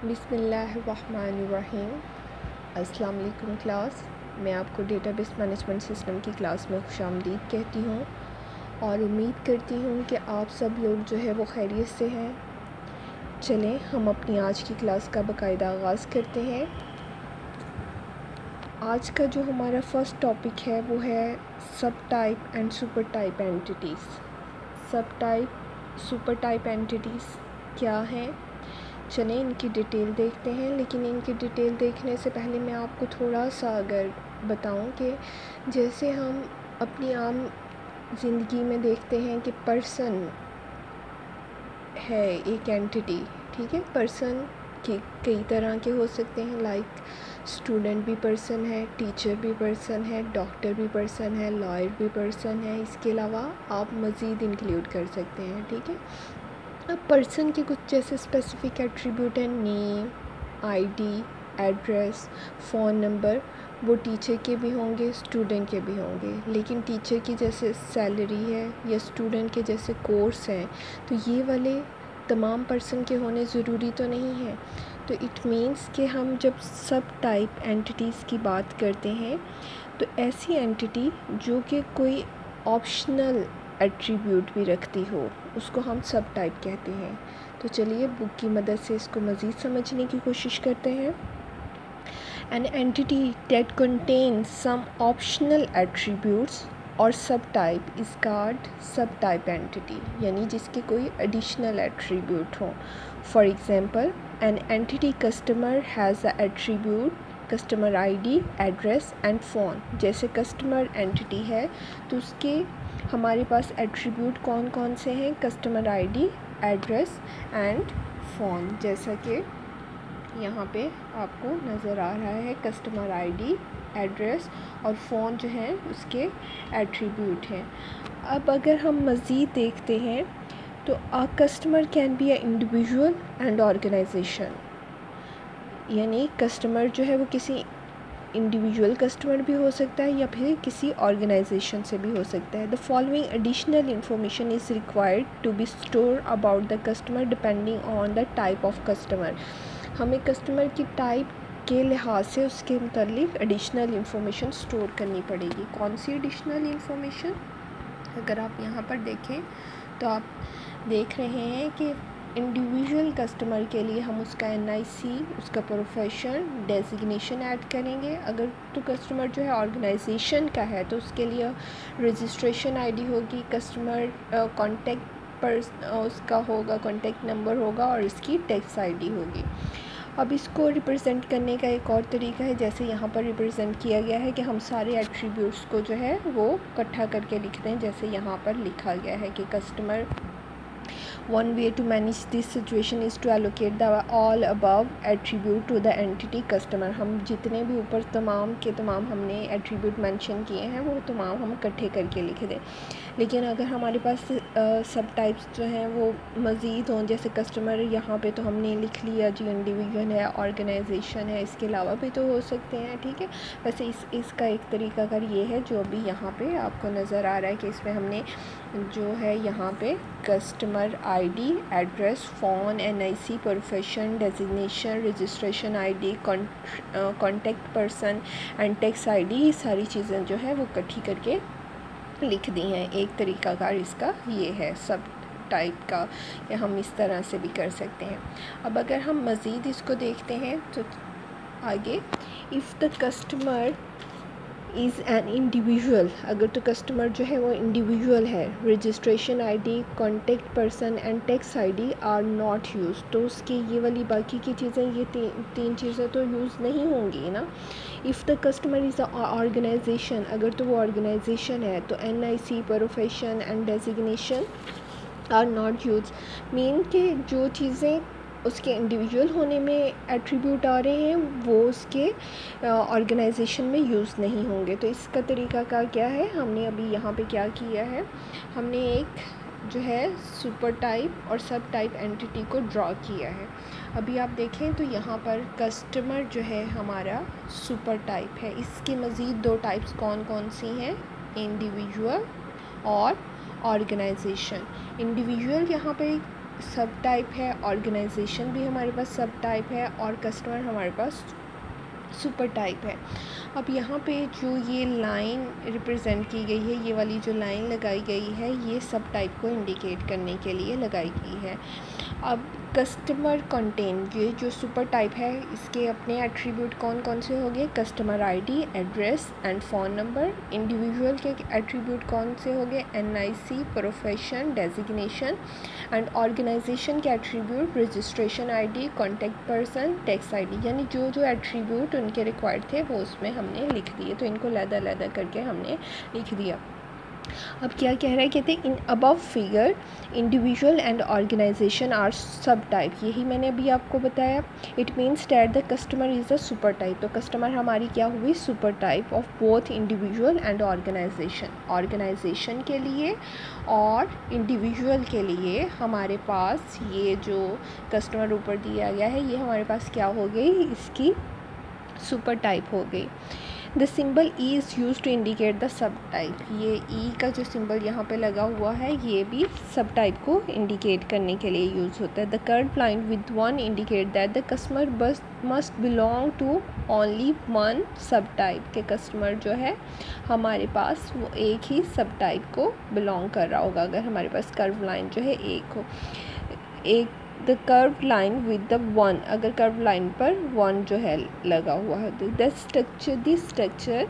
बिस्मिल्लाहिर्रहमानिर्रहीम। अस्सलाम वालेकुम क्लास। मैं आपको डेटाबेस मैनेजमेंट सिस्टम की क्लास में खुशामदीद कहती हूँ और उम्मीद करती हूँ कि आप सब लोग जो है वो खैरियत से हैं। चलें हम अपनी आज की क्लास का बाकायदा आगाज़ करते हैं। आज का जो हमारा फ़र्स्ट टॉपिक है वो है सब type and super type entities. सब टाइप सुपर टाइप एंटिटीज़ क्या हैं, चलें इनकी डिटेल देखते हैं। लेकिन इनकी डिटेल देखने से पहले मैं आपको थोड़ा सा अगर बताऊं कि जैसे हम अपनी आम ज़िंदगी में देखते हैं कि पर्सन है एक एंटिटी, ठीक है। पर्सन के कई तरह के हो सकते हैं, लाइक स्टूडेंट भी पर्सन है, टीचर भी पर्सन है, डॉक्टर भी पर्सन है, लॉयर भी पर्सन है। इसके अलावा आप मज़ीद इंक्लूड कर सकते हैं, ठीक है। अब पर्सन के कुछ जैसे स्पेसिफिक एट्रीब्यूट हैं, name, ID, address, phone number. वो टीचर के भी होंगे, स्टूडेंट के भी होंगे। लेकिन टीचर की जैसे सैलरी है या स्टूडेंट के जैसे कोर्स हैं, तो ये वाले तमाम पर्सन के होने ज़रूरी तो नहीं है। तो इट मीन्स कि हम जब सब टाइप एंटिटीज़ की बात करते हैं तो ऐसी एंटिटी जो कि कोई ऑप्शनल एट्रीब्यूट भी रखती हो उसको हम सब टाइप कहते हैं। तो चलिए बुक की मदद से इसको मज़ीद समझने की कोशिश करते हैं। An entity that contains some optional attributes or subtype is called subtype entity, यानी जिसके कोई additional attribute हो। For example, an entity customer has the attribute customer ID, address and phone. जैसे कस्टमर एंटिटी है तो उसके हमारे पास एट्रीब्यूट कौन कौन से हैं, customer ID, address and phone. जैसा कि यहाँ पे आपको नज़र आ रहा है, कस्टमर आईडी, एड्रेस और फ़ोन जो है उसके एट्रीब्यूट हैं। अब अगर हम मज़ीद देखते हैं तो a customer can be a individual and organization, यानी कस्टमर जो है वो किसी इंडिविजुअल कस्टमर भी हो सकता है या फिर किसी ऑर्गेनाइजेशन से भी हो सकता है। The following additional information is required to be store about the customer depending on the type of customer. हमें कस्टमर की टाइप के लिहाज से उसके मुतालिक एडिशनल इंफॉर्मेशन स्टोर करनी पड़ेगी। कौन सी एडिशनल इंफॉर्मेशन, अगर आप यहाँ पर देखें तो आप देख रहे हैं कि इंडिविजुअल कस्टमर के लिए हम उसका NIC, उसका प्रोफेशन, डेजिग्नेशन ऐड करेंगे। अगर तो कस्टमर जो है ऑर्गेनाइजेशन का है तो उसके लिए रजिस्ट्रेशन ID होगी, कस्टमर कॉन्टेक्ट पर उसका होगा, कॉन्टेक्ट नंबर होगा और इसकी टैक्स ID होगी। अब इसको रिप्रेजेंट करने का एक और तरीका है, जैसे यहाँ पर रिप्रेजेंट किया गया है कि हम सारे एट्रीब्यूट्स को जो है वो इकट्ठा करके लिखते हैं। जैसे यहाँ पर लिखा गया है कि customer One way to manage this situation is to allocate the all above attribute to the entity customer। हम जितने भी ऊपर तमाम के तमाम हमने एट्रीब्यूट मेंशन किए हैं वो तमाम हम इकट्ठे करके लिख दें। लेकिन अगर हमारे पास सब टाइप्स जो हैं वो मज़ीद हों, जैसे कस्टमर यहाँ पे तो हमने लिख लिया जी, इंडिविजुअल है, ऑर्गेनाइजेशन है, इसके अलावा भी तो हो सकते हैं, ठीक है। वैसे इसका एक तरीका कर ये है जो अभी यहाँ पे आपको नज़र आ रहा है कि इसमें हमने जो है यहाँ पे customer ID, address, phone, NIC, profession, designation, registration ID, contact person and tax ID, ये सारी चीज़ें जो है वो इकट्ठी करके लिख दी हैं। एक तरीक़ाकार इसका ये है सब टाइप का, या हम इस तरह से भी कर सकते हैं। अब अगर हम मज़ीद इसको देखते हैं तो आगे, if the customer is an individual, अगर तो कस्टमर जो है वो इंडिविजुअल है, registration ID, contact person and tax ID are not use, तो उसकी ये वाली बाकी की चीज़ें, ये तीन चीज़ें तो यूज़ नहीं होंगी ना। If the customer is a organization, अगर तो वो ऑर्गेनाइजेशन है तो NIC, profession and designation are not use, mean कि जो चीज़ें उसके इंडिविजुअल होने में एट्रीब्यूट आ रहे हैं वो उसके ऑर्गेनाइजेशन में यूज़ नहीं होंगे। तो इसका तरीका का क्या है, हमने अभी यहाँ पे क्या किया है, हमने एक जो है सुपर टाइप और सब टाइप एंटिटी को ड्रॉ किया है। अभी आप देखें तो यहाँ पर कस्टमर जो है हमारा सुपर टाइप है। इसके मज़ीद दो टाइप्स कौन कौन सी हैं, इंडिविजुअल और ऑर्गेनाइजेशन। इंडिविजुअल यहाँ पे सब टाइप है, ऑर्गेनाइजेशन भी हमारे पास सब टाइप है, और कस्टमर हमारे पास सुपर टाइप है। अब यहाँ पे जो ये लाइन रिप्रेजेंट की गई है, ये वाली जो लाइन लगाई गई है, ये सब टाइप को इंडिकेट करने के लिए लगाई गई है। अब कस्टमर कंटेन, ये जो सुपर टाइप है, इसके अपने एट्रीब्यूट कौन कौन से हो गए? Customer ID, address and phone number. Individual के एट्रीब्यूट कौन से हो गए? NIC, profession, designation. And organisation के attribute registration ID, contact person, tax ID. यानी जो जो एट्रीब्यूट उनके रिक्वायर्ड थे वो उसमें हमने लिख दिए, तो इनको लैदा करके हमने लिख दिया। अब क्या कह रहा है? कहते हैं in above figure individual and organization are sub type. यही मैंने अभी आपको बताया। It means that the customer is a super type. तो कस्टमर हमारी क्या हुई? Super type of both individual and organization. Organization के लिए और इंडिविजुअल के लिए हमारे पास ये जो कस्टमर ऊपर दिया गया है, ये हमारे पास क्या हो गई? इसकी सुपर टाइप हो गई। The symbol E is use to indicate the sub type. ये ई का जो सिंबल यहाँ पे लगा हुआ है, ये भी सब टाइप को इंडिकेट करने के लिए यूज़ होता है। The curve line with one indicate that the customer bus must belong to only one sub type. के कस्टमर जो है हमारे पास वो एक ही सब टाइप को बिलोंग कर रहा होगा, अगर हमारे पास कर्व लाइन जो है एक हो। एक the curve line with the one, अगर कर्व लाइन पर वन जो है लगा हुआ है। The structure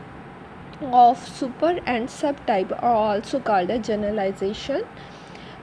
of super and sub type are also called a generalisation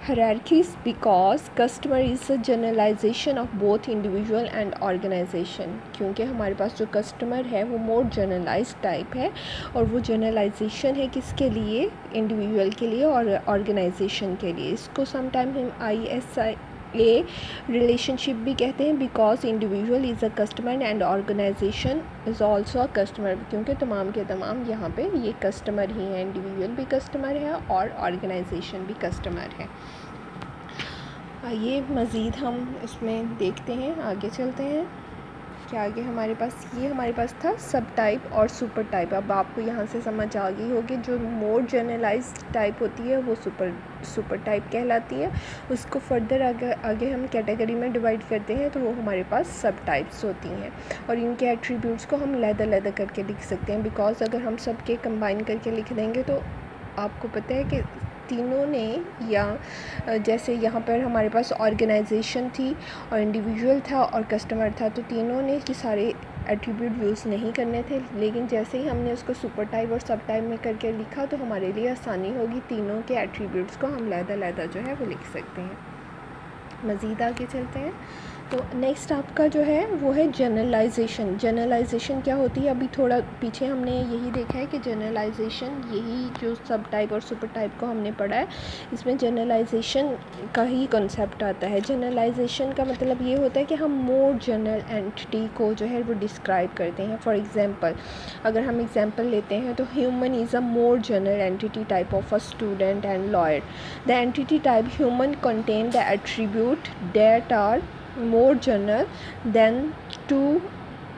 hierarchies because customer is a generalization of both individual and organization। क्योंकि हमारे पास जो कस्टमर है वो मोर जनरलाइज टाइप है, और वो जनरलाइजेशन है किसके लिए? इंडिविजुअल के लिए और ऑर्गेनाइजेशन के लिए। इसको समटाइम हम ISA रिलेशनशिप भी कहते हैं, because individual is a customer and organization is also a customer. क्योंकि तमाम के तमाम यहाँ पे ये कस्टमर ही हैं, इंडिविजुअल भी कस्टमर है और ऑर्गेनाइजेशन भी कस्टमर है। आइए मज़ीद हम इसमें देखते हैं, आगे चलते हैं। क्या आगे हमारे पास था सब टाइप और सुपर टाइप। अब आपको यहाँ से समझ आ गई होगी, जो मोर जनरलाइज्ड टाइप होती है वो सुपर टाइप कहलाती है। उसको फर्दर आगे हम कैटेगरी में डिवाइड करते हैं, तो वो हमारे पास सब टाइप्स होती हैं, और इनके एट्रीब्यूट्स को हम लैदा करके लिख सकते हैं। बिकॉज अगर हम सबके कंबाइन करके लिख देंगे तो आपको पता है कि तीनों ने, या जैसे यहाँ पर हमारे पास ऑर्गेनाइजेशन थी और इंडिविजुअल था और कस्टमर था, तो तीनों ने कि सारे एट्रीब्यूट यूज़ नहीं करने थे। लेकिन जैसे ही हमने उसको सुपर टाइप और सब टाइप में करके लिखा, तो हमारे लिए आसानी होगी, तीनों के एट्रीब्यूट्स को हम लैदा जो है वो लिख सकते हैं। मज़ीद आगे चलते हैं। तो नेक्स्ट आपका जो है वो है जनरलाइजेशन। जनरलाइजेशन क्या होती है? अभी थोड़ा पीछे हमने यही देखा है कि जनरलाइजेशन, यही जो सब टाइप और सुपर टाइप को हमने पढ़ा है, इसमें जनरलाइजेशन का ही कॉन्सेप्ट आता है। जनरलाइजेशन का मतलब ये होता है कि हम मोर जनरल एंटिटी को जो है वो डिस्क्राइब करते हैं। फॉर एग्जांपल, अगर हम एग्जांपल लेते हैं तो human is a more general entity type of a student and lawyer. The entity type human contain the attribute that are more general than two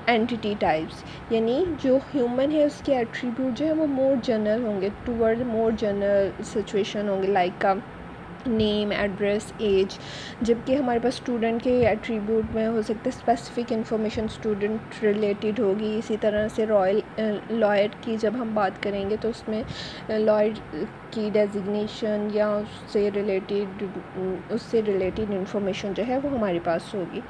entity types. यानी जो human है उसके attribute जो है वो मोर जनरल होंगे, toward more general situation होंगे, like का नेम, एड्रेस, एज। जबकि हमारे पास स्टूडेंट के एट्रीब्यूट में हो सकते हैं स्पेसिफिक इन्फॉर्मेशन स्टूडेंट रिलेटेड होगी। इसी तरह से लॉयर की जब हम बात करेंगे तो उसमें लॉयर की डेजिग्नेशन या उससे रिलेटेड इन्फॉर्मेशन जो है वो हमारे पास होगी।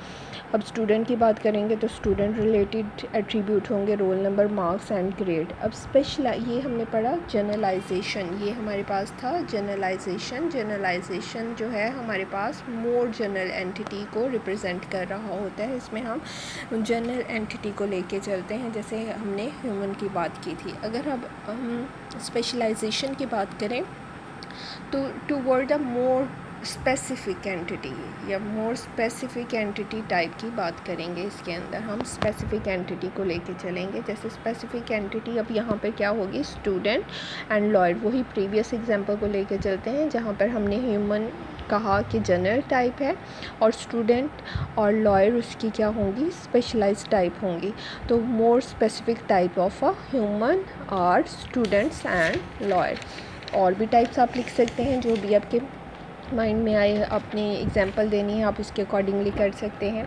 अब स्टूडेंट की बात करेंगे तो स्टूडेंट रिलेटेड एट्रीब्यूट होंगे, roll number, marks and grade. अब स्पेशल ये हमने पढ़ा जनरलाइजेशन, ये हमारे पास था जनरलाइजेशन जो है हमारे पास मोर जनरल एंटिटी को रिप्रेजेंट कर रहा होता है। इसमें हम जनरल एंटिटी को लेके चलते हैं, जैसे हमने ह्यूमन की बात की थी। अगर अब हम स्पेशलाइजेशन की बात करें तो टूवर्ड अ मोर स्पेसिफिक एंटिटी या मोर स्पेसिफिक एंटिटी टाइप की बात करेंगे। इसके अंदर हम स्पेसिफिक एंटिटी को लेके चलेंगे। जैसे स्पेसिफिक एंटिटी अब यहाँ पर क्या होगी? Student and lawyer. वही प्रीवियस एग्जांपल को लेके चलते हैं जहाँ पर हमने ह्यूमन कहा कि जनरल टाइप है और स्टूडेंट और लॉयर उसकी क्या होंगी? स्पेशलाइज्ड टाइप होंगी। तो more specific type of a human और स्टूडेंट्स एंड लॉयर। और भी टाइप्स आप लिख सकते हैं जो भी आपके माइंड में आए अपनी एग्जांपल देनी है, आप उसके अकॉर्डिंगली कर सकते हैं।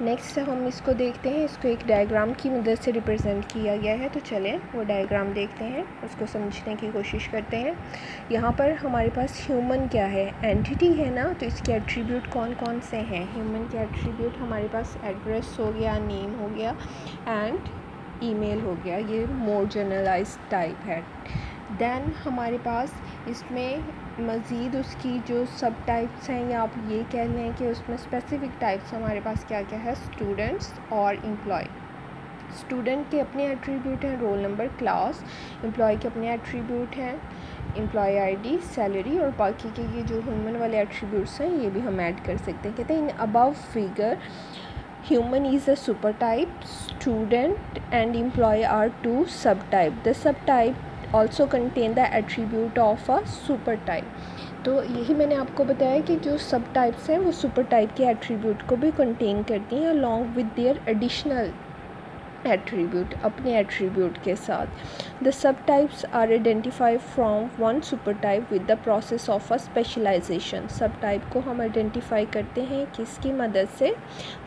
नेक्स्ट हम इसको देखते हैं, इसको एक डायग्राम की मदद से रिप्रेजेंट किया गया है। तो चलें वो डायग्राम देखते हैं, उसको समझने की कोशिश करते हैं। यहाँ पर हमारे पास ह्यूमन क्या है, एंटिटी है ना, तो इसके एट्रीब्यूट कौन कौन से हैं। ह्यूमन के एट्रीब्यूट हमारे पास एड्रेस हो गया, नेम हो गया एंड ईमेल हो गया, ये मोर जनरलाइज्ड टाइप है। देन हमारे पास इसमें मज़ीद उसकी जो सब टाइप्स हैं, या आप ये कह लें कि उसमें स्पेसिफ़िक टाइप्स हमारे पास क्या क्या है, स्टूडेंट्स और एम्प्लॉय। स्टूडेंट के अपने एट्रीब्यूट हैं, रोल नंबर, क्लास। एम्प्लॉय के अपने एट्रीब्यूट हैं, एम्प्लॉय आईडी, सैलरी, और बाकी के ये जो ह्यूमन वाले एट्रीब्यूट्स हैं ये भी हम ऐड कर सकते हैं। कहते हैं in above figure human is a supertype, student and employee are two subtype. The subtype also contain the attribute of a supertype. तो यही मैंने आपको बताया कि जो सब टाइप्स हैं वो सुपर टाइप के एट्रीब्यूट को भी कंटेन करती हैं along with their additional attribute, अपने एट्रीब्यूट के साथ। The sub types are identify from one super type with the process of a specialization. Sub type को हम आइडेंटिफाई करते हैं किसकी मदद से,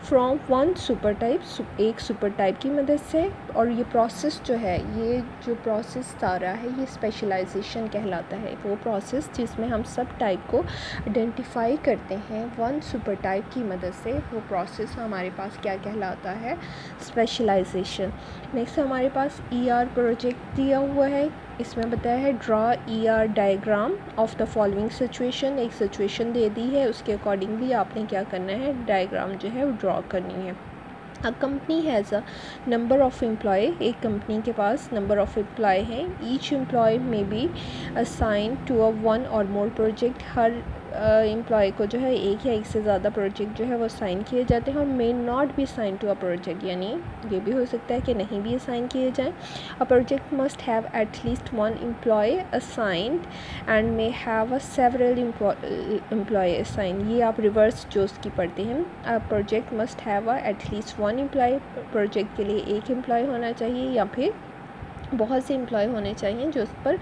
फ्रॉम वन सुपर टाइप, एक सुपर टाइप की मदद से। और ये प्रोसेस जो है, ये जो प्रोसेस सारा है ये स्पेशलाइजेशन कहलाता है। वो प्रोसेस जिसमें हम सब टाइप को आइडेंटिफाई करते हैं वन सुपर टाइप की मदद से, वो प्रोसेस हमारे पास क्या कहलाता है, स्पेशलाइजेशन। नेक्स्ट हमारे पास ER प्रोजेक्ट दिया हुआ है, इसमें बताया है draw ER diagram of the following situation. एक सिचुएशन दे दी है, उसके अकॉर्डिंगली आपने क्या करना है, डायग्राम जो है वो ड्रॉ करनी है। A company has a number of employee, एक कंपनी के पास नंबर ऑफ़ एम्प्लॉय हैं। Each employee may be assign to a one or more project, her employ को जो है एक या एक से ज़्यादा प्रोजेक्ट जो है वो असाइन किए जाते हैं। और may not be assign to a project, यानी ये भी हो सकता है कि नहीं भी असाइन किए जाएँ। A project must have at least one employee assigned and may have a several employee assign. ये आप रिवर्स जो उसकी पढ़ते हैं, a project must have a at least one employee, project के लिए एक एम्प्लॉय होना चाहिए या फिर बहुत से एम्प्लॉय होने चाहिए जो उस पर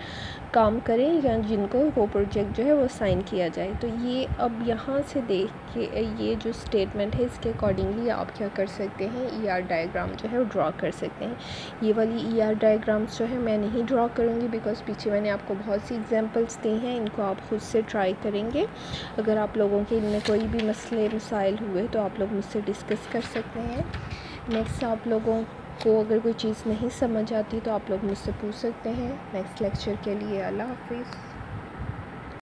काम करें या जिनको वो प्रोजेक्ट जो है वो साइन किया जाए। तो ये अब यहाँ से देख के ये जो स्टेटमेंट है इसके अकॉर्डिंगली आप क्या कर सकते हैं, ER डायग्राम जो है वो ड्रॉ कर सकते हैं। ये वाली ER डायग्राम्स जो है मैं नहीं ड्रॉ करूँगी बिकॉज पीछे मैंने आपको बहुत सी एग्जांपल्स दी हैं, इनको आप खुद से ट्राई करेंगे। अगर आप लोगों के इनमें कोई भी मसले मसाइल हुए तो आप लोग मुझसे डिस्कस कर सकते हैं। नेक्स्ट आप लोगों को अगर कोई चीज़ नहीं समझ आती तो आप लोग मुझसे पूछ सकते हैं। नेक्स्ट लेक्चर के लिए अल्लाह हाफिज़।